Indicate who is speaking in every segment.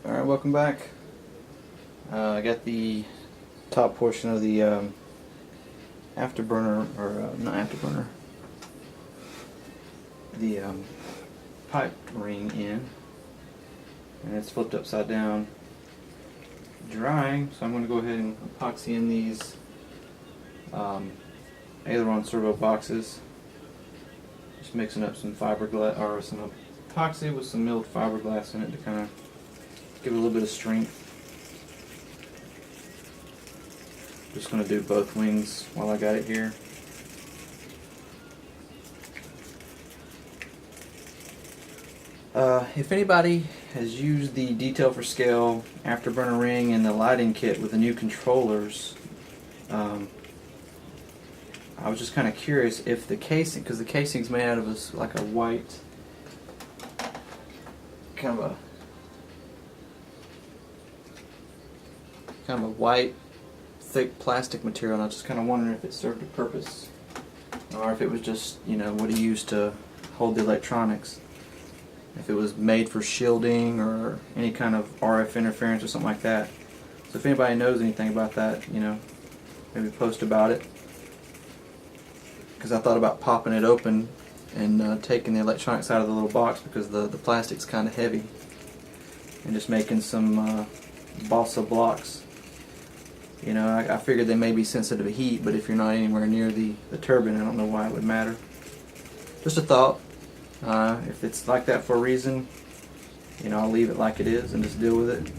Speaker 1: Alright, welcome back. I got the top portion of the afterburner, or not afterburner, the pipe ring in, and it's flipped upside down drying, so I'm going to go ahead and epoxy in these aileron servo boxes. Just mixing up some fiberglass, or some epoxy with some milled fiberglass in it to kind of give it a little bit of strength. Just going to do both wings while I got it here. If anybody has used the Detail for Scale afterburner ring and the lighting kit with the new controllers, I was just kind of curious if the casing, because the casing's made out of like a white, kind of a white, thick plastic material, and I was just kind of wondering if it served a purpose, or if it was just, you know, what he used to hold the electronics. If it was made for shielding or any kind of RF interference or something like that. So if anybody knows anything about that, you know, maybe post about it. Because I thought about popping it open and taking the electronics out of the little box, because the plastic's kind of heavy, and just making some balsa blocks. You know, I figured they may be sensitive to heat, but if you're not anywhere near the turbine, I don't know why it would matter. Just a thought. If it's like that for a reason, you know, I'll leave it like it is and just deal with it.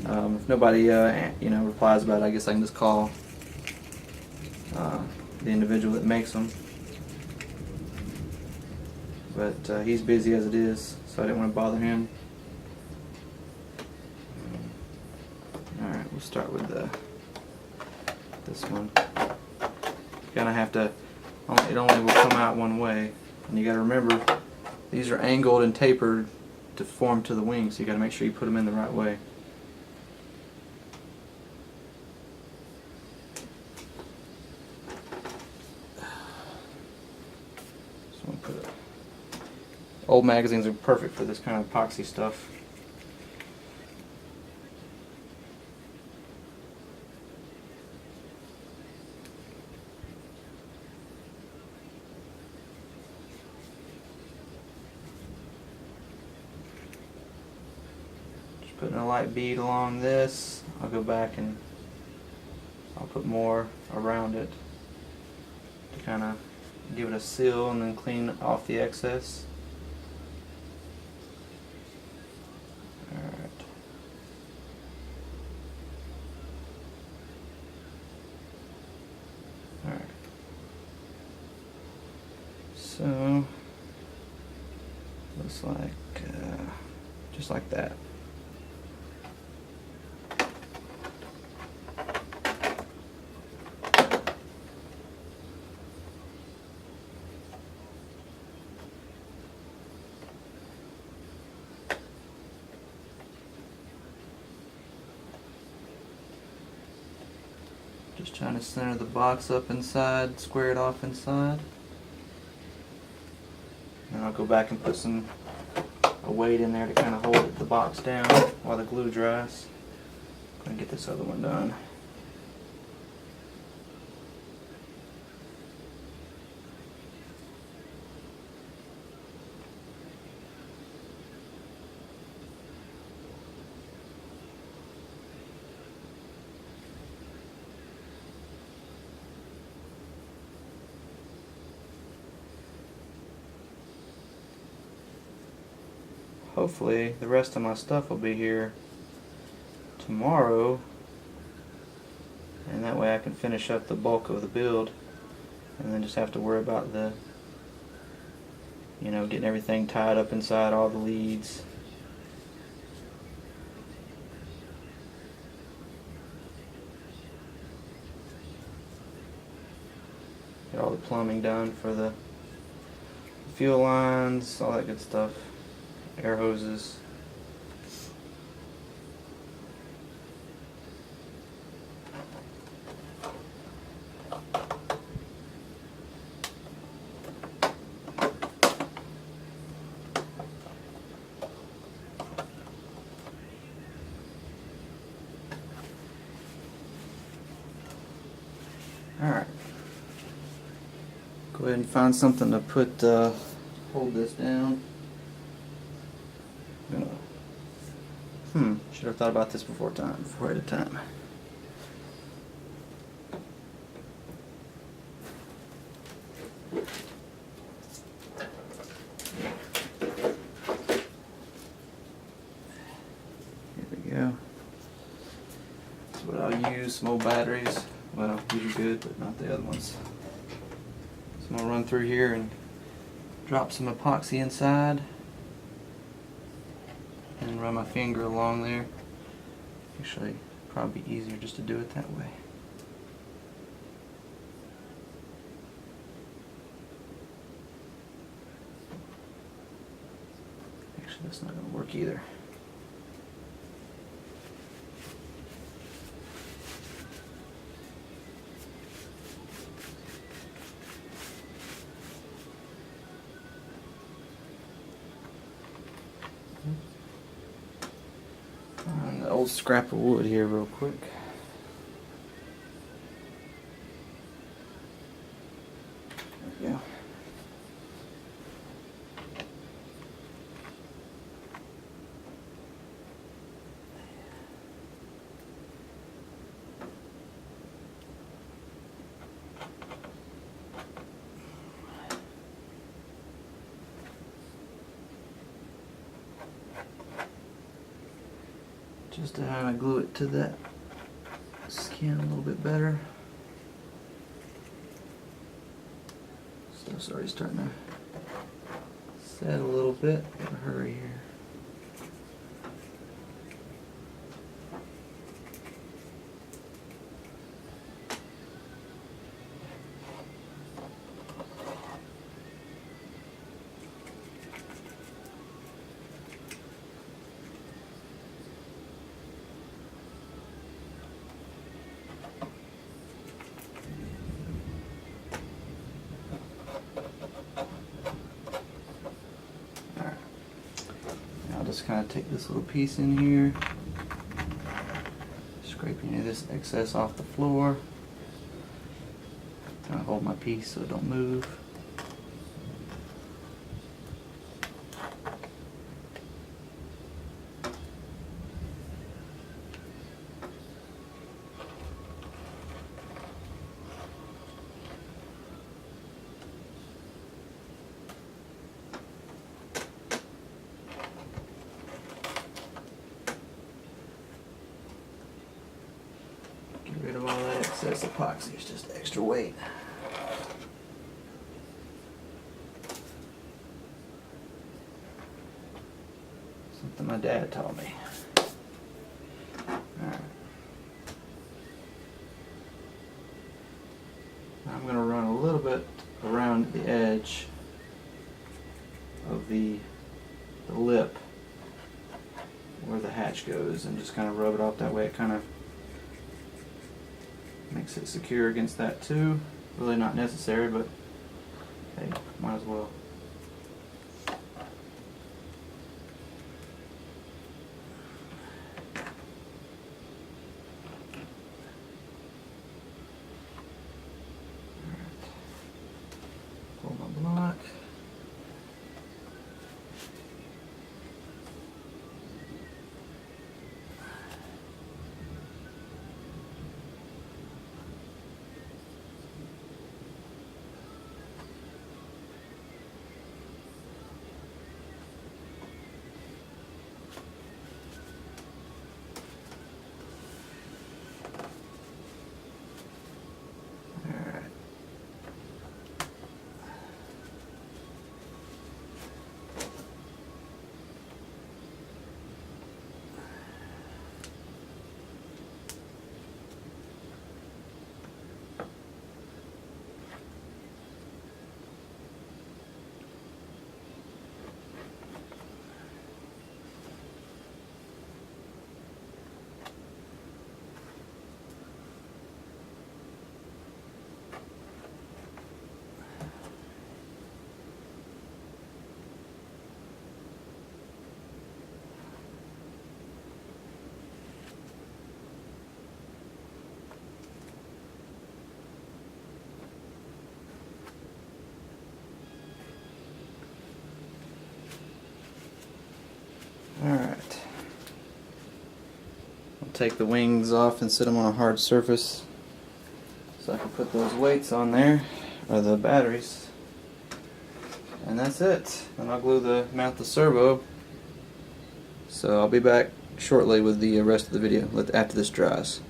Speaker 1: If nobody, you know, replies about it, I guess I can just call the individual that makes them. But he's busy as it is, so I didn't want to bother him. Alright, we'll start with this one. You kind of have to, it only will come out one way. And you got to remember, these are angled and tapered to form to the wings, so you got to make sure you put them in the right way. So I'm gonna put old magazines are perfect for this kind of epoxy stuff. Putting a light bead along this. I'll go back and I'll put more around it to kind of give it a seal and then clean off the excess. Alright. Alright. So, looks like just like that. Just trying to center the box up inside, square it off inside. And I'll go back and put a weight in there to kind of hold the box down while the glue dries. I'm going to get this other one done. Hopefully the rest of my stuff will be here tomorrow, and that way I can finish up the bulk of the build and then just have to worry about the, you know, getting everything tied up inside all the leads. Get all the plumbing done for the fuel lines, all that good stuff. Air hoses. Go ahead and find something to put hold this down. Should have thought about this before at a time. Here we go. That's what I'll use, some old batteries. Well, these are good, but not the other ones. So I'm going to run through here and drop some epoxy inside and run my finger along there. Actually, probably be easier just to do it that way. Actually, that's not going to work either. The old scrap of wood here real quick. There we go. Just to kind of glue it to that skin a little bit better. Stuff's already starting to set a little bit. Gotta hurry here. Just kind of take this little piece in here, scrape any of this excess off the floor, kind of hold my piece so it don't move. Get rid of all that excess epoxy, it's just extra weight. Something my dad taught me. Alright. Now I'm going to run a little bit around the edge of the lip where the hatch goes and just kind of rub it off that way. It kind of makes it secure against that too. Really not necessary, but hey, might as well. Pull my block. take the wings off and sit them on a hard surface so I can put those weights on there, or the batteries, and that's it. And I'll mount the servo. So I'll be back shortly with the rest of the video after this dries.